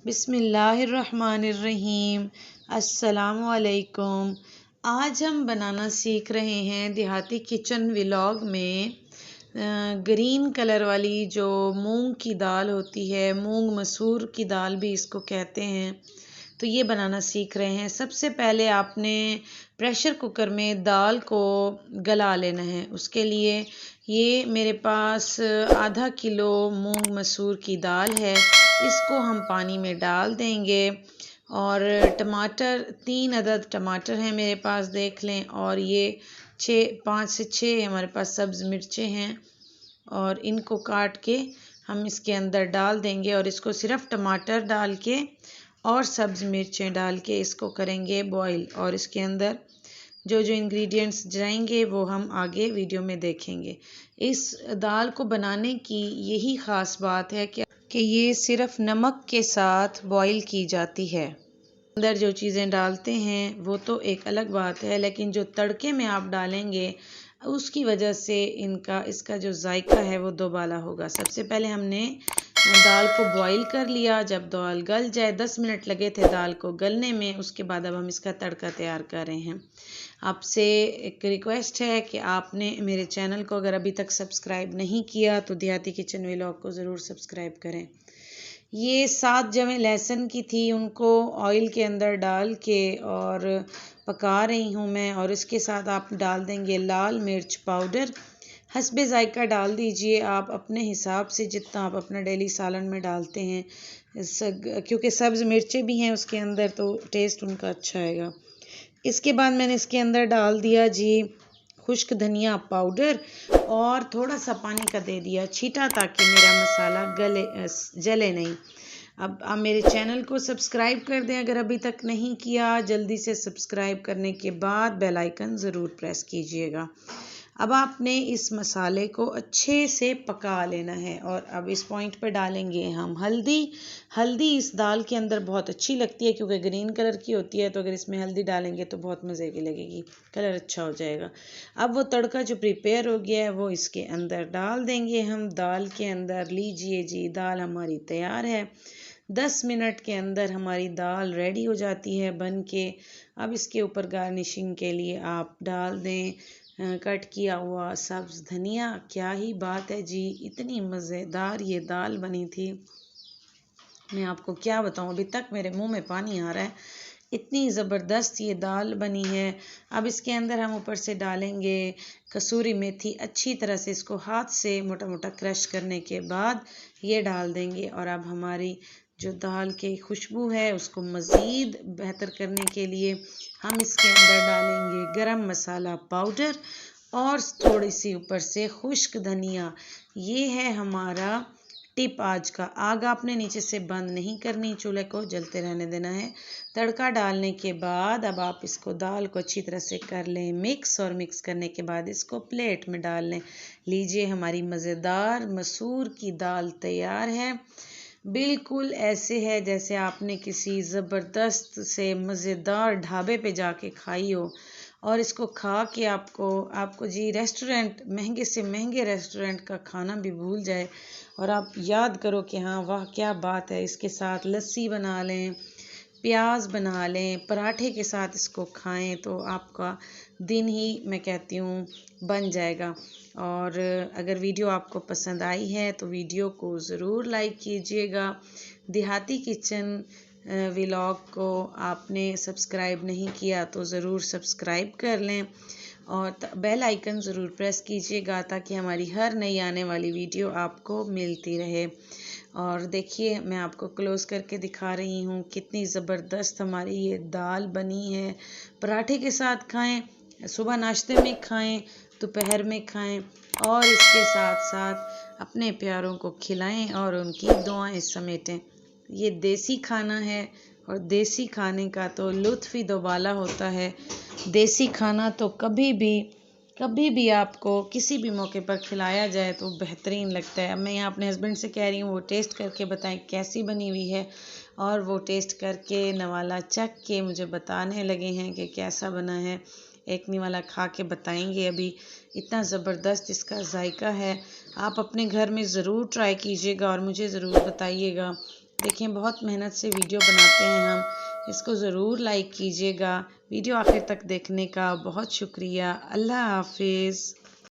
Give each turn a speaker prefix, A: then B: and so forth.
A: बिस्मिल्लाहिर्रहमानिर्रहीम। अस्सलामुअलैकुम। आज हम बनाना सीख रहे हैं देहाती किचन व्लॉग में ग्रीन कलर वाली जो मूंग की दाल होती है, मूंग मसूर की दाल भी इसको कहते हैं, तो ये बनाना सीख रहे हैं। सबसे पहले आपने प्रेशर कुकर में दाल को गला लेना है। उसके लिए ये मेरे पास आधा किलो मूंग मसूर की दाल है, इसको हम पानी में डाल देंगे। और टमाटर 3 अदद टमाटर हैं मेरे पास, देख लें। और ये 5 से 6 हमारे पास सब्ज़ मिर्चें हैं और इनको काट के हम इसके अंदर डाल देंगे और इसको सिर्फ टमाटर डाल के और सब्ज़ मिर्चें डाल के इसको करेंगे बॉईल। और इसके अंदर जो जो इंग्रेडिएंट्स जाएंगे वो हम आगे वीडियो में देखेंगे। इस दाल को बनाने की यही ख़ास बात है कि ये सिर्फ नमक के साथ बॉईल की जाती है। अंदर जो चीज़ें डालते हैं वो तो एक अलग बात है, लेकिन जो तड़के में आप डालेंगे उसकी वजह से इसका जो जायका है वो दोबाला होगा। सबसे पहले हमने दाल को बॉईल कर लिया। जब दाल गल जाए, 10 मिनट लगे थे दाल को गलने में, उसके बाद अब हम इसका तड़का तैयार कर रहे हैं। आपसे एक रिक्वेस्ट है कि आपने मेरे चैनल को अगर अभी तक सब्सक्राइब नहीं किया तो देहाती किचन व्लॉग को ज़रूर सब्सक्राइब करें। ये 7 जवें लहसुन की थी, उनको ऑयल के अंदर डाल के और पका रही हूँ मैं। और इसके साथ आप डाल देंगे लाल मिर्च पाउडर, हस्बे जायका डाल दीजिए आप अपने हिसाब से, जितना आप अपना डेली सालन में डालते हैं। क्योंकि सब्ज़ मिर्चें भी हैं उसके अंदर तो टेस्ट उनका अच्छा आएगा। इसके बाद मैंने इसके अंदर डाल दिया जी खुश्क धनिया पाउडर और थोड़ा सा पानी का दे दिया छींटा, ताकि मेरा मसाला जले नहीं। अब आप मेरे चैनल को सब्सक्राइब कर दें अगर अभी तक नहीं किया। जल्दी से सब्सक्राइब करने के बाद बेल आइकन ज़रूर प्रेस कीजिएगा। अब आपने इस मसाले को अच्छे से पका लेना है। और अब इस पॉइंट पर डालेंगे हम हल्दी। हल्दी इस दाल के अंदर बहुत अच्छी लगती है क्योंकि ग्रीन कलर की होती है, तो अगर इसमें हल्दी डालेंगे तो बहुत मज़े की लगेगी, कलर अच्छा हो जाएगा। अब वो तड़का जो प्रिपेयर हो गया है वो इसके अंदर डाल देंगे हम दाल के अंदर। लीजिए जी, दाल हमारी तैयार है। 10 मिनट के अंदर हमारी दाल रेडी हो जाती है बन के। अब इसके ऊपर गार्निशिंग के लिए आप डाल दें कट किया हुआ सब्ज़ धनिया। क्या ही बात है जी, इतनी मज़ेदार ये दाल बनी थी, मैं आपको क्या बताऊं, अभी तक मेरे मुंह में पानी आ रहा है, इतनी ज़बरदस्त ये दाल बनी है। अब इसके अंदर हम ऊपर से डालेंगे कसूरी मेथी। अच्छी तरह से इसको हाथ से मोटा मोटा क्रश करने के बाद ये डाल देंगे। और अब हमारी जो दाल की खुशबू है उसको मज़ीद बेहतर करने के लिए हम इसके अंदर डालेंगे गरम मसाला पाउडर और थोड़ी सी ऊपर से खुश्क धनिया। ये है हमारा टिप आज का। आग आपने नीचे से बंद नहीं करनी, चूल्हे को जलते रहने देना है। तड़का डालने के बाद अब आप इसको दाल को अच्छी तरह से कर लें मिक्स, और मिक्स करने के बाद इसको प्लेट में डाल लें। लीजिए, हमारी मज़ेदार मसूर की दाल तैयार है। बिल्कुल ऐसे है जैसे आपने किसी ज़बरदस्त से मज़ेदार ढाबे पे जाके खाई हो। और इसको खा के आपको जी महंगे से महंगे रेस्टोरेंट का खाना भी भूल जाए और आप याद करो कि हाँ वाह क्या बात है। इसके साथ लस्सी बना लें, प्याज बना लें, पराठे के साथ इसको खाएं तो आपका दिन ही मैं कहती हूँ बन जाएगा। और अगर वीडियो आपको पसंद आई है तो वीडियो को ज़रूर लाइक कीजिएगा। देहाती किचन व्लॉग को आपने सब्सक्राइब नहीं किया तो ज़रूर सब्सक्राइब कर लें और बेल आइकन ज़रूर प्रेस कीजिएगा ताकि हमारी हर नई आने वाली वीडियो आपको मिलती रहे। और देखिए, मैं आपको क्लोज़ करके दिखा रही हूँ कितनी ज़बरदस्त हमारी ये दाल बनी है। पराठे के साथ खाएं, सुबह नाश्ते में खाएं, दोपहर में खाएं और इसके साथ साथ अपने प्यारों को खिलाएं और उनकी दुआएं समेटें। ये देसी खाना है और देसी खाने का तो लुत्फ़ ही दोबाला होता है। देसी खाना तो कभी भी आपको किसी भी मौके पर खिलाया जाए तो बेहतरीन लगता है। अब मैं यहाँ अपने हस्बैंड से कह रही हूँ वो टेस्ट करके बताएं कैसी बनी हुई है, और वो टेस्ट करके नवाला चख के मुझे बताने लगे हैं कि कैसा बना है। एक निवाला खा के बताएंगे अभी। इतना ज़बरदस्त इसका जायका है। आप अपने घर में ज़रूर ट्राई कीजिएगा और मुझे ज़रूर बताइएगा। देखें बहुत मेहनत से वीडियो बनाते हैं हम। इसको ज़रूर लाइक कीजिएगा। वीडियो आखिर तक देखने का बहुत शुक्रिया। अल्लाह हाफिज़।